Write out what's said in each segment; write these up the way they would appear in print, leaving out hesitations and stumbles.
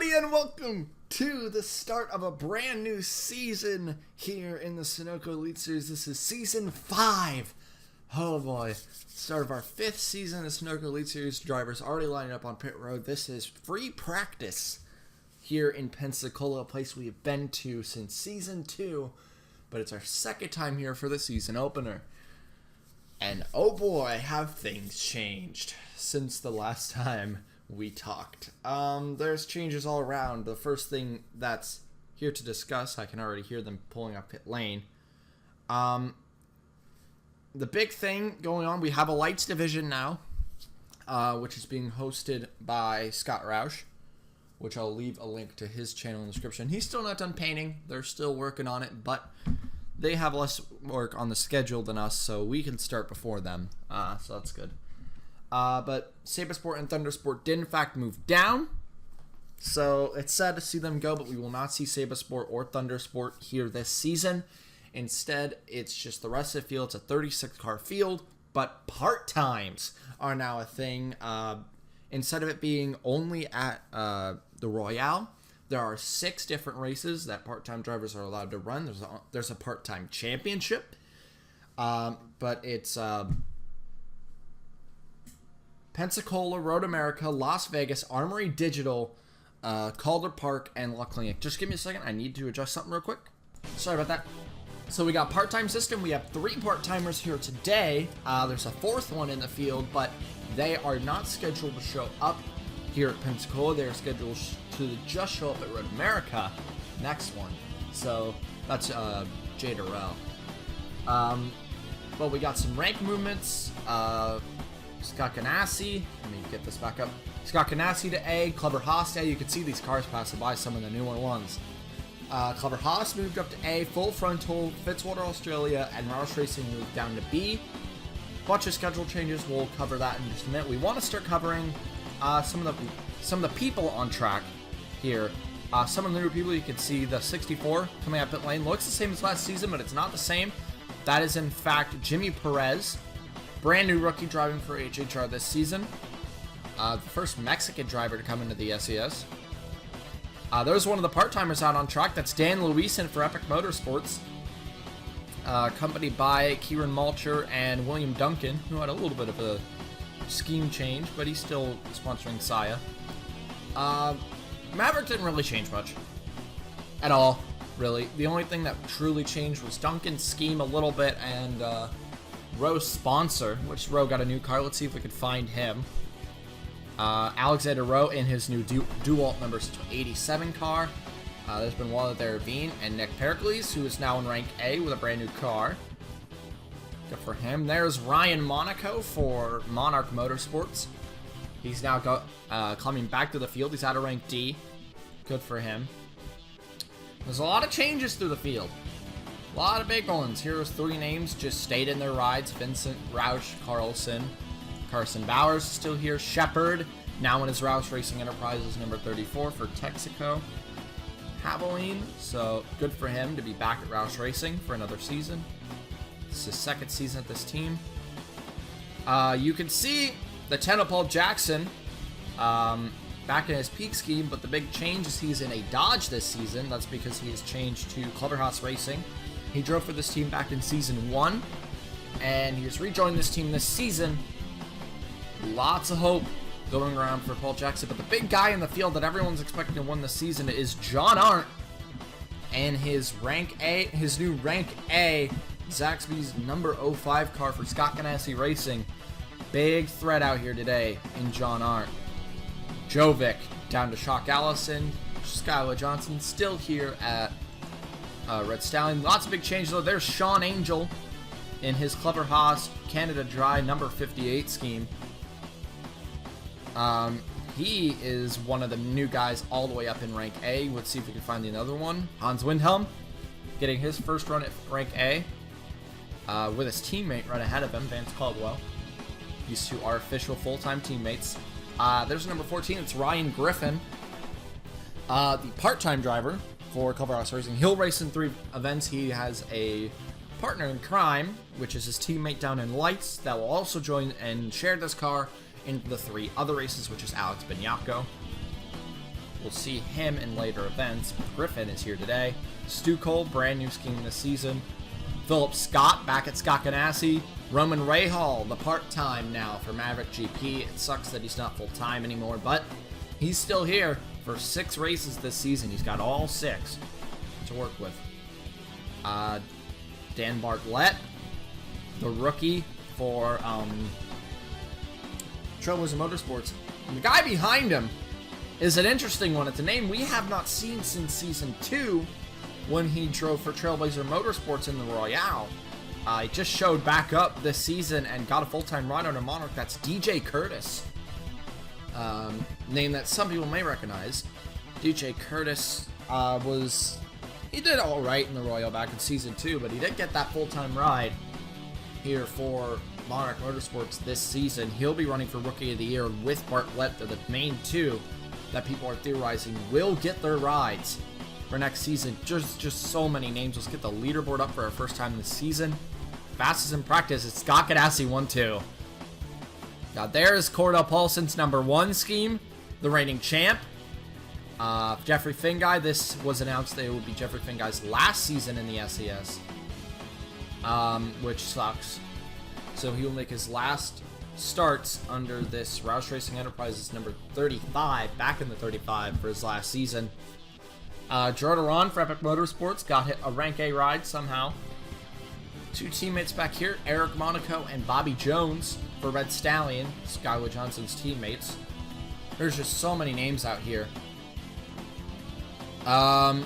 everybody, and welcome to the start of a brand new season here in the Sunoco Elite Series. This is Season 5. Oh boy. Start of our 5th season of the Sunoco Elite Series. Drivers already lining up on pit road. This is free practice here in Pensacola, a place we have been to since Season 2. But it's our second time here for the season opener. And oh boy, have things changed since the last time we talked. There's changes all around. The first thing that's here to discuss, I can already hear them pulling up pit lane. The big thing going on, we have a lights division now, which is being hosted by Scott Roush, which I'll leave a link to his channel in the description. He's still not done painting. They're still working on it, but they have less work on the schedule than us, so we can start before them. So that's good. But Sabersport and Thundersport did in fact move down. So it's sad to see them go, but we will not see Sabersport or Thundersport here this season. Instead, it's just the rest of the field. It's a 36-car field, but part-times are now a thing. Instead of it being only at the Royale, there are 6 different races that part-time drivers are allowed to run. There's a part-time championship, but it's Pensacola, Road America, Las Vegas, Armory Digital, Calder Park, and La Clinic. Just give me a second. I need to adjust something real quick. Sorry about that. So we got part-time system. We have 3 part-timers here today. There's a 4th one in the field, but they are not scheduled to show up here at Pensacola. They're scheduled to just show up at Road America next one. So that's Jay Durrell. But we got some rank movements. Scott Ganassi, let me get this back up. Scott Ganassi to A, Clever Haas to A. You can see these cars passing by, some of the newer ones. Clever Haas moved up to A, Full Frontal, Fitzwater Australia, and Roush Racing moved down to B. Bunch of schedule changes, we'll cover that in just a minute. We want to start covering some of the people on track here. Some of the newer people, you can see the 64 coming up pit lane. Looks the same as last season, but it's not the same. That is in fact Jimmy Perez. Brand new rookie driving for HHR this season. The first Mexican driver to come into the SES. There's one of the part-timers out on track. That's Dan Luisen for Epic Motorsports. Accompanied by Kieran Malcher and William Duncan, who had a little bit of a scheme change, but he's still sponsoring Saya. Maverick didn't really change much. At all, really. The only thing that truly changed was Duncan's scheme a little bit and Rowe's sponsor, which Rowe got a new car. Let's see if we could find him. Alexander Rowe in his new DeWalt number 87 car. There's been Walter Ravine and Nick Pericles, who is now in rank A with a brand new car. Good for him. There's Ryan Monaco for Monarch Motorsports. He's now coming back to the field. He's out of rank D. Good for him. There's a lot of changes through the field. A lot of big ones. Here's 3 names just stayed in their rides. Vincent, Roush, Carlson. Carson Bowers is still here. Shepard, now in his Roush Racing Enterprises number 34 for Texaco. Haviline, so good for him to be back at Roush Racing for another season. This is his 2nd season at this team. You can see the 10 of Paul Jackson back in his peak scheme, but the big change is he's in a Dodge this season. That's because he has changed to Clever Haas Racing. He drove for this team back in Season 1, and he's rejoined this team this season. Lots of hope going around for Paul Jackson, but the big guy in the field that everyone's expecting to win this season is John Arndt and his new rank A, Zaxby's number 05 car for Scott Ganassi Racing. Big threat out here today in John Arndt. Jovic down to Shock Allison. Skylar Johnson still here at Red Stallion. Lots of big changes though. There's Sean Angel in his Clever Haas Canada Dry number 58 scheme. He is one of the new guys all the way up in rank A. Let's see if we can find another one. Hans Windhelm getting his first run at rank A with his teammate right ahead of him, Vance Caldwell. These two are official full-time teammates. There's number 14. It's Ryan Griffin, the part-time driver for Clever Haas Racing. He'll race in 3 events. He has a partner in crime, which is his teammate down in Lights, that will also join and share this car into the 3 other races, which is Alex Bignacco. We'll see him in later events. Griffin is here today. Stu Cole, brand new scheme this season. Philip Scott back at Scott Ganassi. Roman Rahal, the part-time now for Maverick GP. It sucks that he's not full-time anymore, but he's still here for 6 races this season. He's got all 6 to work with. Dan Bartlett, the rookie for Trailblazer Motorsports. And the guy behind him is an interesting one. It's a name we have not seen since Season 2 when he drove for Trailblazer Motorsports in the Royale. He just showed back up this season and got a full-time ride on a Monarch. That's DJ Curtis. Name that some people may recognize. DJ Curtis he did alright in the Royale back in Season 2, but he didn't get that full-time ride here for Monarch Motorsports this season. He'll be running for Rookie of the Year with Bartlett. They're the main 2 that people are theorizing will get their rides for next season. Just so many names. Let's get the leaderboard up for our first time this season. Fastest in practice, it's Scott Ganassi 1-2. Now there's Cordell Paulson's number 1 scheme, the reigning champ. Jeffrey Finguy, this was announced that it would be Jeffrey Finguy's last season in the SES, which sucks. So he will make his last starts under this Roush Racing Enterprises number 35, back in the 35 for his last season. Gerard Aron for Epic Motorsports got hit a rank A ride somehow. 2 teammates back here, Eric Monaco and Bobby Jones for Red Stallion, Skylar Johnson's teammates. There's just so many names out here.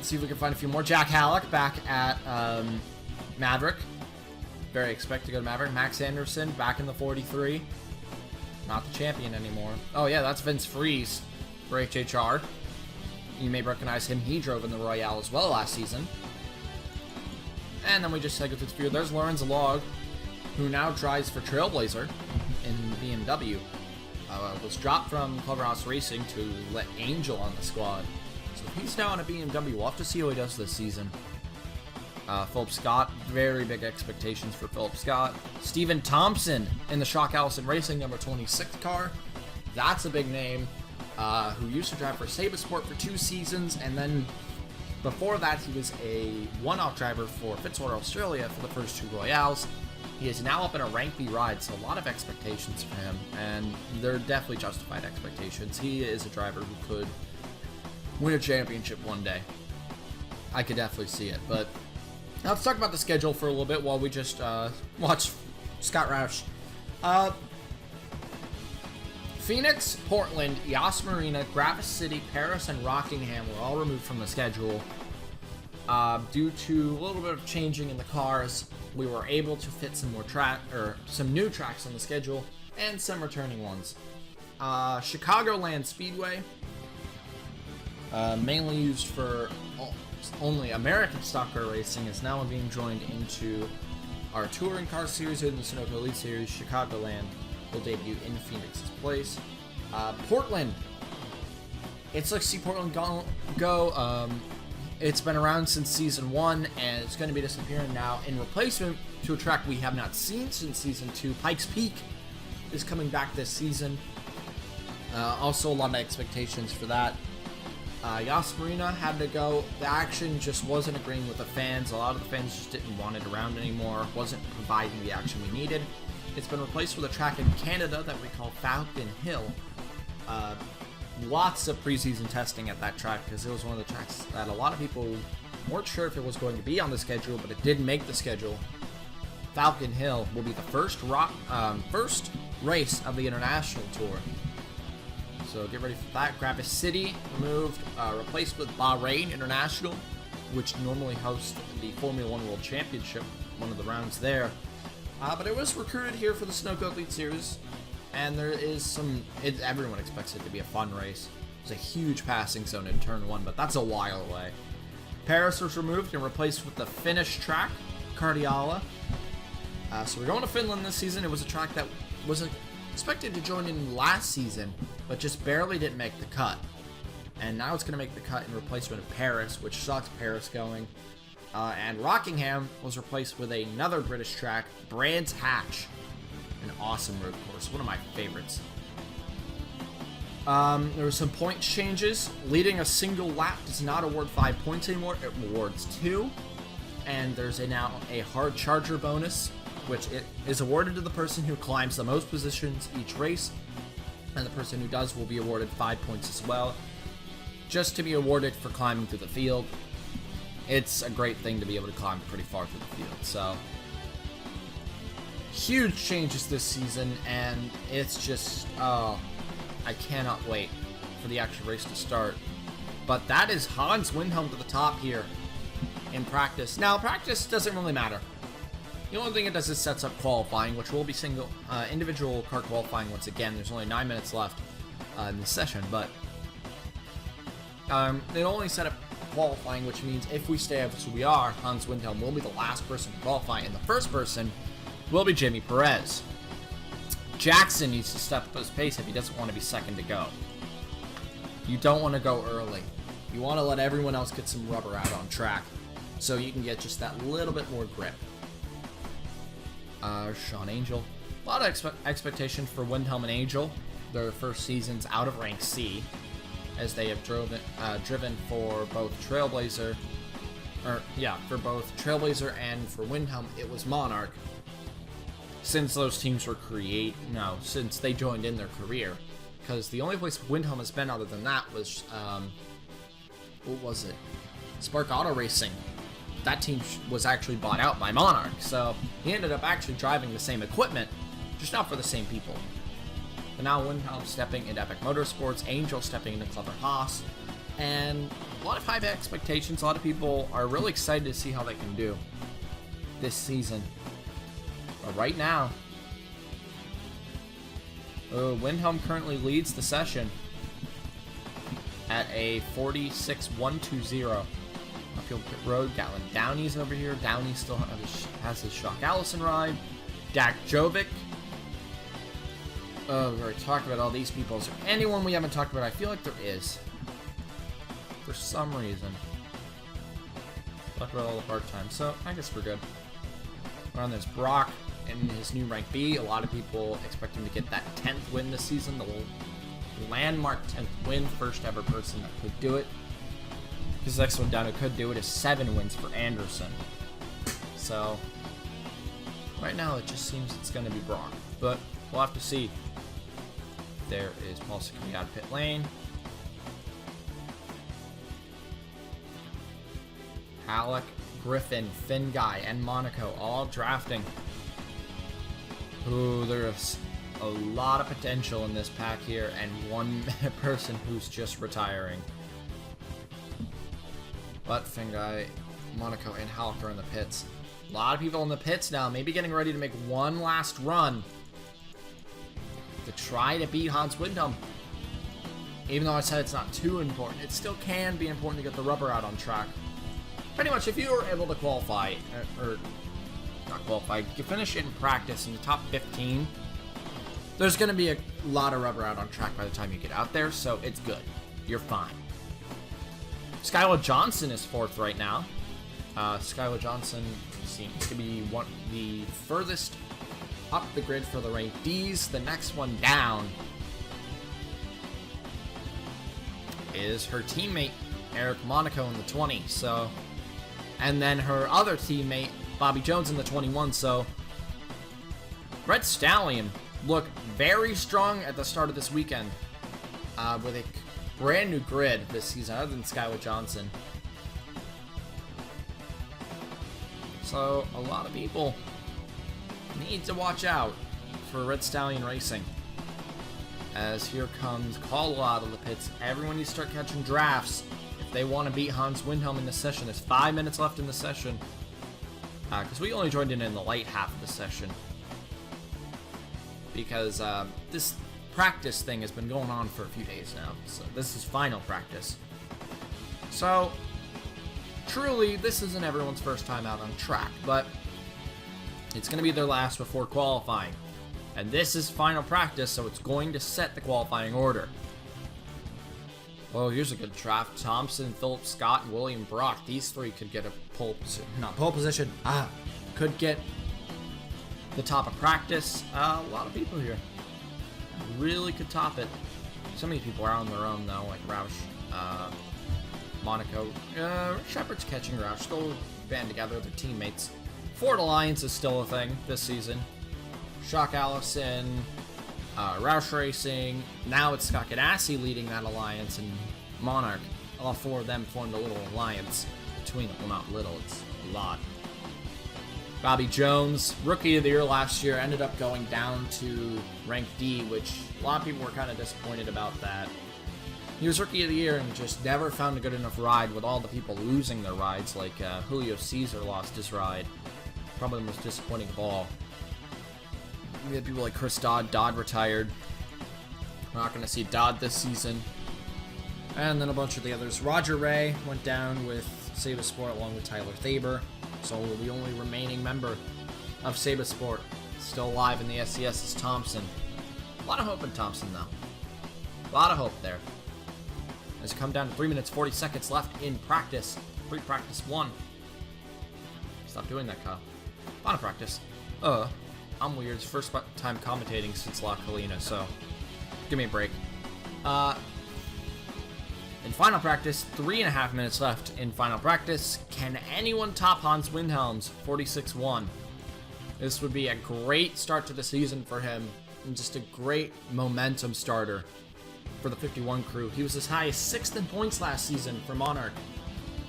See if we can find a few more. Jack Halleck back at Maverick. Very expect to go to Maverick. Max Anderson back in the 43. Not the champion anymore. Oh yeah, that's Vince Freeze for HHR. You may recognize him. He drove in the Royale as well last season. And then we just go through the field. There's Lorenzo Log, who now drives for Trailblazer in BMW. Was dropped from Clubhouse Racing to let Angel on the squad. So he's now on a BMW. We'll have to see how he does this season. Philip Scott, very big expectations for Philip Scott. Steven Thompson in the Shock Allison Racing number 26 car. That's a big name. Who used to drive for Sabasport for 2 seasons, and then before that he was a one-off driver for Fitzwater Australia for the first 2 Royales. He is now up in a rank B ride, so a lot of expectations for him, and they're definitely justified expectations. He is a driver who could win a championship one day. I could definitely see it, but now let's talk about the schedule for a little bit while we just watch Scott Roush. Phoenix, Portland, Yas Marina, Gravis City, Paris, and Rockingham were all removed from the schedule due to a little bit of changing in the cars. We were able to fit some new tracks on the schedule and some returning ones. Chicagoland Speedway, mainly used for only American stock car racing, is now being joined into our touring car series in the Sunoco Elite Series. Chicagoland will debut in Phoenix's place. Portland. It's like see Portland go. It's been around since Season 1, and it's going to be disappearing now in replacement to a track we have not seen since Season 2. Pikes Peak is coming back this season. Also a lot of expectations for that. Yas Marina had to go. The action just wasn't agreeing with the fans. A lot of the fans just didn't want it around anymore. Wasn't providing the action we needed. It's been replaced with a track in Canada that we call Falcon Hill. Lots of preseason testing at that track because it was one of the tracks that a lot of people weren't sure if it was going to be on the schedule, but it did make the schedule. Falcon Hill will be the first race of the International Tour. So get ready for that. Gravis City removed, replaced with Bahrain International, which normally hosts the Formula 1 World Championship, one of the rounds there. But it was recruited here for the Sunoco Elite Series, and there is everyone expects it to be a fun race. There's a huge passing zone in Turn 1, but that's a while away. Paris was removed and replaced with the Finnish track, Cardiala. So we're going to Finland this season. It was a track that was expected to join in last season, but just barely didn't make the cut. And now it's going to make the cut in replacement of Paris, which sucks Paris going. And Rockingham was replaced with another British track, Brands Hatch. An awesome road course, one of my favorites. There were some point changes. Leading a single lap does not award 5 points anymore. It awards 2. And there's now a hard charger bonus, which it is awarded to the person who climbs the most positions each race. And the person who does will be awarded 5 points as well, just to be awarded for climbing through the field. It's a great thing to be able to climb pretty far through the field. So, huge changes this season, and it's just, I cannot wait for the actual race to start. But that is Hans Windhelm to the top here in practice. Now, practice doesn't really matter. The only thing it does is sets up qualifying, which will be individual car qualifying once again. There's only 9 minutes left in this session, but they only set up qualifying, which means if we stay as we are, Hans Windhelm will be the last person to qualify, and the first person will be Jimmy Perez. Jackson needs to step up his pace if he doesn't want to be second to go. You don't want to go early. You want to let everyone else get some rubber out on track, so you can get just that little bit more grip. Sean Angel. A lot of expectation for Windhelm and Angel. Their first seasons out of rank C, as they have driven for both Trailblazer, for both Trailblazer and for Windhelm, it was Monarch. Since those teams were since they joined in their career, because the only place Windhelm has been other than that was, what was it? Spark Auto Racing. That team was actually bought out by Monarch, so he ended up actually driving the same equipment, just not for the same people. But now Windhelm stepping into Epic Motorsports, Angel stepping into Clever Haas, and a lot of high expectations. A lot of people are really excited to see how they can do this season. But right now, Windhelm currently leads the session at a 46.120. Upfield pit road. Gatlin Downey's over here. Downey still has his Shock Allison ride. Dak Jovic. We already talked about all these people. Is there anyone we haven't talked about? I feel like there is. For some reason. Talked about all the part-time, so I guess we're good. On there's Brock in his new rank B. A lot of people expect him to get that 10th win this season. The landmark 10th win. First ever person that could do it. His next one down who could do it is 7 wins for Anderson. So, right now it just seems it's going to be Brock. But we'll have to see. There is Paulson coming out of pit lane. Halleck, Griffin, Finn Guy, and Monaco all drafting. Ooh, there's a lot of potential in this pack here, and one person who's just retiring. But Finn Guy, Monaco, and Halleck are in the pits. A lot of people in the pits now, maybe getting ready to make one last run to try to beat Hans Windhelm. Even though I said it's not too important, it still can be important to get the rubber out on track. Pretty much, if you were able to qualify, or not qualify, you finish in practice in the top 15, there's going to be a lot of rubber out on track by the time you get out there, so it's good. You're fine. Skylar Johnson is 4th right now. Skylar Johnson seems to be the furthest up the grid for the rank Ds. The next one down is her teammate, Eric Monaco, in the 20. So, and then her other teammate, Bobby Jones, in the 21. So, Red Stallion looked very strong at the start of this weekend with a brand new grid this season, other than Skylar Johnson. So, a lot of people need to watch out for Red Stallion Racing. As here comes Caldwell out of the pits. Everyone needs to start catching drafts if they want to beat Hans Windhelm in this session. There's 5 minutes left in the session. Because we only joined in the late half of the session. Because this practice thing has been going on for a few days now. So this is final practice. So, truly, this isn't everyone's first time out on track, but it's going to be their last before qualifying. And this is final practice, so it's going to set the qualifying order. Well, here's a good draft. Thompson, Philip Scott, and William Brock. These 3 could get a pole position. Could get the top of practice. A lot of people here really could top it. So many people are on their own, though, like Roush, Monaco. Shepard's catching Roush. They'll band together, their teammates. Ford Alliance is still a thing this season. Shock Allison, Roush Racing. Now it's Scott Ganassi leading that alliance, and Monarch. All four of them formed a little alliance between them. Well, not little, it's a lot. Bobby Jones, Rookie of the Year last year, ended up going down to rank D, which a lot of people were kind of disappointed about that. He was Rookie of the Year and just never found a good enough ride with all the people losing their rides, like Julio Caesar lost his ride. Probably the most disappointing of all. We had people like Chris Dodd. Dodd retired. We're not going to see Dodd this season. And then a bunch of the others. Roger Ray went down with Saba Sport along with Tyler Thaber. So the only remaining member of Saba Sport still alive in the SCS is Thompson. A lot of hope in Thompson, though. A lot of hope there. As we come down to 3 minutes 40 seconds left in practice. Pre-practice 1. Stop doing that, Kyle. Final practice. I'm weird. It's first time commentating since La Colina, so give me a break. In final practice, 3.5 minutes left in final practice. Can anyone top Hans Windhelm's 46-1? This would be a great start to the season for him, and just a great momentum starter for the 51 crew. He was as high as 6th in points last season for Monarch,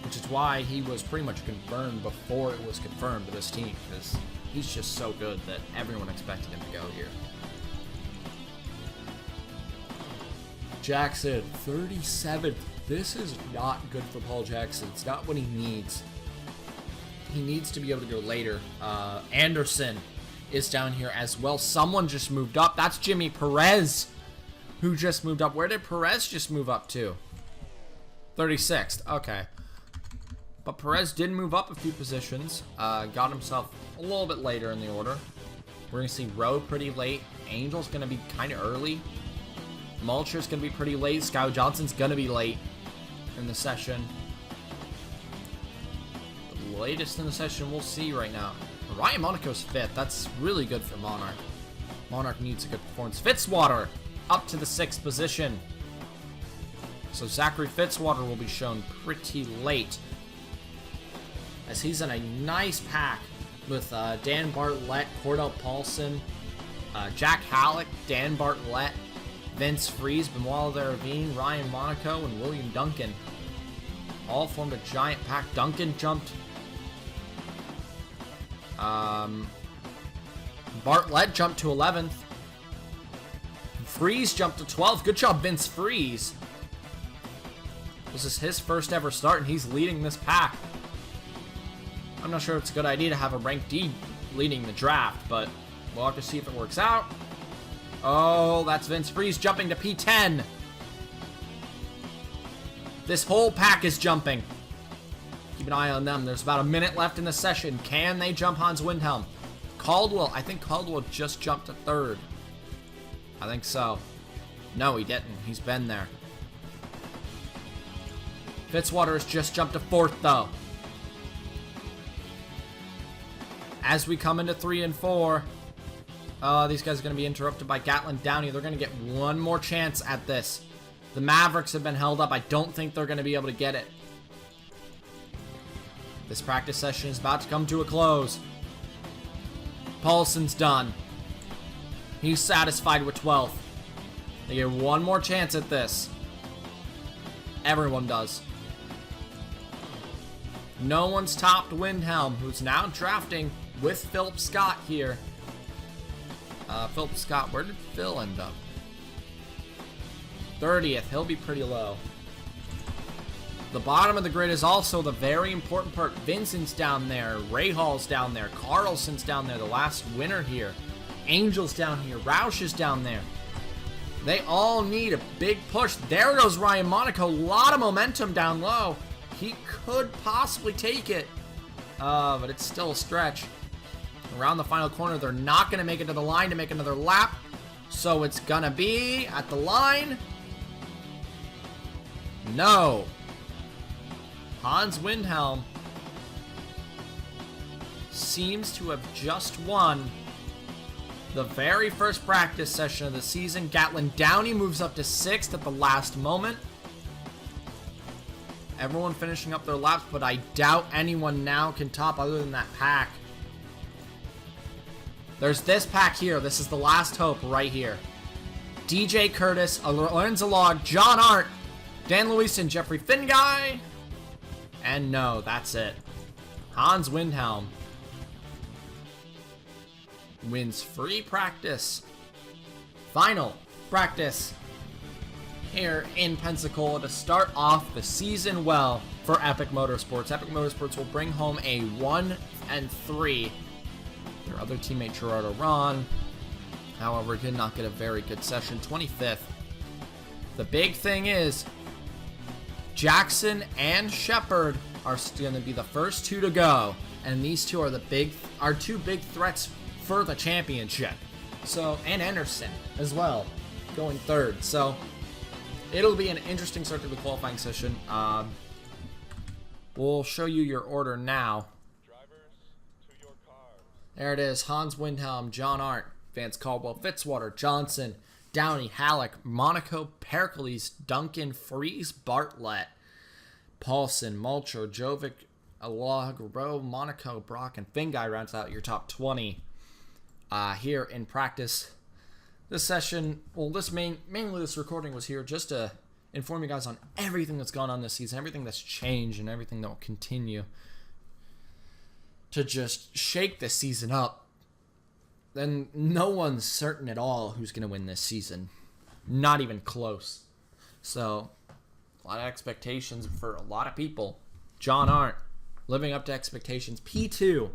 which is why he was pretty much confirmed before it was confirmed to this team, because he's just so good that everyone expected him to go here. Jackson, 37th. This is not good for Paul Jackson. It's not what he needs. He needs to be able to go later. Anderson is down here as well. Someone just moved up. That's Jimmy Perez, who just moved up. Where did Perez just move up to? 36th. Okay. But Perez did move up a few positions. Got himself a little bit later in the order. We're going to see Rowe pretty late. Angel's going to be kind of early. Mulcher's going to be pretty late. Sky Johnson's going to be late in the session. The latest in the session we'll see right now. Ryan Monaco's 5th. That's really good for Monarch. Monarch needs a good performance. Fitzwater up to the 6th position. So Zachary Fitzwater will be shown pretty late, as he's in a nice pack with Dan Bartlett, Cordell Paulson, Jack Halleck, Dan Bartlett, Vince Freeze, Benoit Ravine, Ryan Monaco, and William Duncan. All formed a giant pack. Duncan jumped. Bartlett jumped to 11th. Freeze jumped to 12th. Good job, Vince Freeze. This is his first ever start, and he's leading this pack. I'm not sure it's a good idea to have a rank D leading the draft, but we'll have to see if it works out. Oh, that's Vince Freeze jumping to P10. This whole pack is jumping. Keep an eye on them. There's about a minute left in the session. Can they jump Hans Windhelm? Caldwell, I think Caldwell just jumped to 3rd. I think so. No, he didn't. He's been there. Fitzwater has just jumped to 4th, though. As we come into 3 and 4, these guys are going to be interrupted by Gatlin Downey. They're going to get one more chance at this. The Mavericks have been held up. I don't think they're going to be able to get it. This practice session is about to come to a close. Paulson's done. He's satisfied with 12th. They get one more chance at this. Everyone does. No one's topped Windhelm, who's now drafting with Philip Scott here. Philip Scott, where did Phil end up? 30th. He'll be pretty low. The bottom of the grid is also the very important part. Vincent's down there. Ray Hall's down there. Carlson's down there, the last winner here. Angel's down here. Roush is down there. They all need a big push. There goes Ryan Monaco. A lot of momentum down low. He could possibly take it. But it's still a stretch. Around the final corner, they're not going to make it to the line to make another lap. So it's going to be at the line. No. Hans Windhelm seems to have just won The very first practice session of the season. Gatlin Downey moves up to 6th at the last moment. Everyone finishing up their laps, but I doubt anyone now can top other than that pack. There's this pack here. This is the last hope right here. DJ Curtis, Lorenzo Log, John Arndt, Dan Luis, and Jeffrey Finguy. And no, that's it. Hans Windhelm wins free practice. Final practice here in Pensacola to start off the season well for Epic Motorsports. Epic Motorsports will bring home a 1-3. Their other teammate Gerardo Ron, however, did not get a very good session. 25th. The big thing is Jackson and Shepard are going to be the first two to go, and these two are two big threats for the championship. So, and Anderson as well, going third. So, it'll be an interesting start to the qualifying session. We'll show you your order now. There it is. Hans Windhelm, John Arndt, Vance Caldwell, Fitzwater, Johnson, Downey, Halleck, Monaco, Pericles, Duncan, Fries, Bartlett, Paulson, Mulcher, Jovic, Alog, Rowe, Monaco, Brock, and Finguy rounds out your top 20 here in practice. This session, well, mainly this recording was here just to inform you guys on everything that's gone on this season, everything that's changed, and everything that will continue to just shake this season up. Then no one's certain at all who's going to win this season. Not even close. So, a lot of expectations for a lot of people. John Arndt, living up to expectations. P2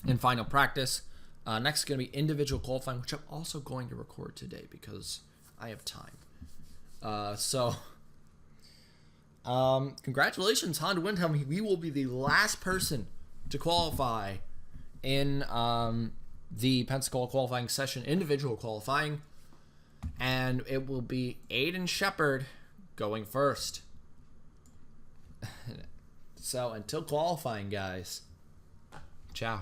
in final practice. Next is going to be individual qualifying, which I'm also going to record today because I have time. Congratulations, Honda Windhelm. We will be the last person to qualify in the Pensacola qualifying session, individual qualifying, and it will be Aiden Shepard going first. So until qualifying, guys, ciao.